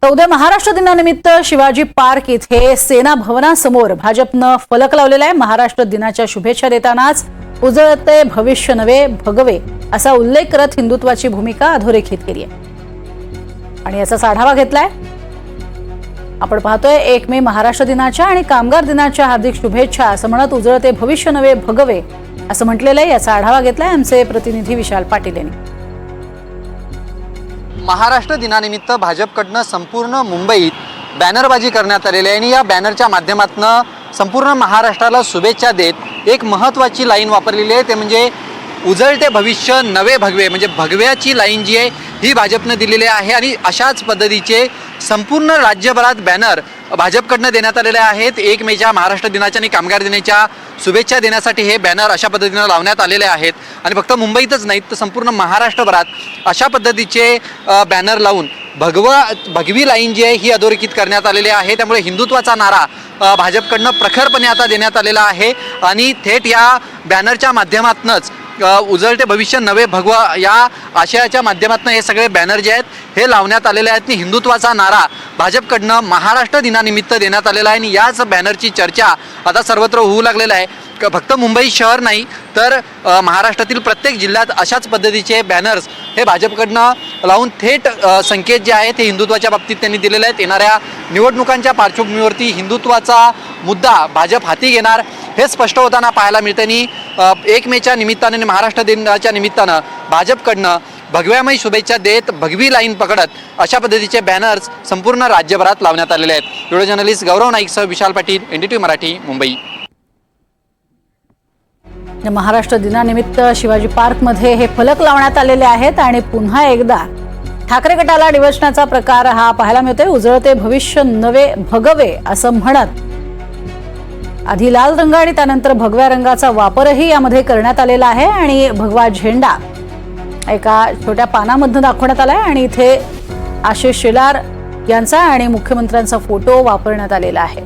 तर उद्या महाराष्ट्र दिनानिमित्त शिवाजी पार्क इथे सेना भवनासमोर भाजपनं फलक लावलेला आहे। महाराष्ट्र दिनाच्या शुभेच्छा देतानाच उजळते भविष्य नवे भगवे असा उल्लेख करत हिंदुत्वाची भूमिका अधोरेखित केली आहे आणि याचाच आढावा घेतलाय। आपण पाहतोय 1 मे महाराष्ट्र दिनाच्या आणि कामगार दिनाच्या हार्दिक शुभेच्छा असं म्हणत उजळते भविष्य नवे भगवे असं म्हटलेलं आहे। याचा आढावा घेतलाय आमचे प्रतिनिधी विशाल पाटील यांनी। महाराष्ट्र दिनानिमित्त भाजपकडनं संपूर्ण मुंबईत बॅनरबाजी करण्यात आलेली आहे आणि या बॅनरच्या माध्यमातून संपूर्ण महाराष्ट्राला शुभेच्छा देत एक महत्त्वाची लाईन वापरलेली आहे, ते म्हणजे उजळते भविष्य नवे भगवे, म्हणजे भगव्याची लाईन जी आहे ही भाजपने दिलेली आहे। आणि अशाच पद्धतीचे संपूर्ण राज्यभरात बॅनर भाजपकडनं देण्यात आलेले आहेत। 1 मेच्या महाराष्ट्र दिनाच्या आणि कामगार दिनाच्या शुभेच्छा देण्यासाठी हे बॅनर अशा पद्धतीने लावण्यात आलेले आहेत आणि फक्त मुंबईतच नाहीत तर संपूर्ण महाराष्ट्रभरात अशा पद्धतीचे बॅनर लावून भगवी लाईन जी आहे ही अधोरेखित करण्यात आलेली आहे। त्यामुळे हिंदुत्वाचा नारा भाजपकडनं प्रखरपणे आता देण्यात आलेला आहे आणि थेट या बॅनरच्या माध्यमातूनच उजळते भविष्य नवे भगवा या आशयाच्या माध्यमातून हे सगळे बॅनर जे आहेत हे लावण्यात आलेले आहेत। हिंदुत्वाचा नारा भाजपकडनं महाराष्ट्र दिनानिमित्त देण्यात आलेला आहे आणि याच बॅनरची चर्चा आता सर्वत्र होऊ लागलेला आहे। फक्त मुंबई शहर नाही तर महाराष्ट्रातील प्रत्येक जिल्ह्यात अशाच पद्धतीचे बॅनर्स हे भाजपकडनं लावून थेट संकेत जे आहेत ते हिंदुत्वाच्या बाबतीत त्यांनी दिलेले आहेत। येणाऱ्या निवडणुकांच्या पार्श्वभूमीवरती हिंदुत्वाचा मुद्दा भाजप हाती घेणार हे स्पष्ट होताना पाहायला मिळते आणि 1 मेच्या निमित्ताने आणि महाराष्ट्र दिनाच्या निमित्तानं भाजपकडनं भगव्यामयी शुभेच्छा देत भगवी लाईन पकडत अशा पद्धतीचे बॅनर्स संपूर्ण राज्यभरात लावण्यात आलेले आहेत। व्हिडिओ जर्नलिस्ट गौरव नाईकसह विशाल पाटील, NDTV मराठी, मुंबई। महाराष्ट्र दिनानिमित्त शिवाजी पार्कमध्ये हे फलक लावण्यात आलेले आहेत आणि पुन्हा एकदा ठाकरे गटाला डिवचण्याचा प्रकार हा पाहायला मिळतोय। उजळते भविष्य नवे भगवे असं म्हणत आधी लाल रंग आणि त्यानंतर भगव्या रंगाचा वापरही यामध्ये करण्यात आलेला आहे आणि भगवा झेंडा एका छोट्या पानामध्ये दाखवण्यात आलाय आणि इथे आशिष शेलार यांचा आणि मुख्यमंत्र्यांचा फोटो वापरण्यात आलेला आहे।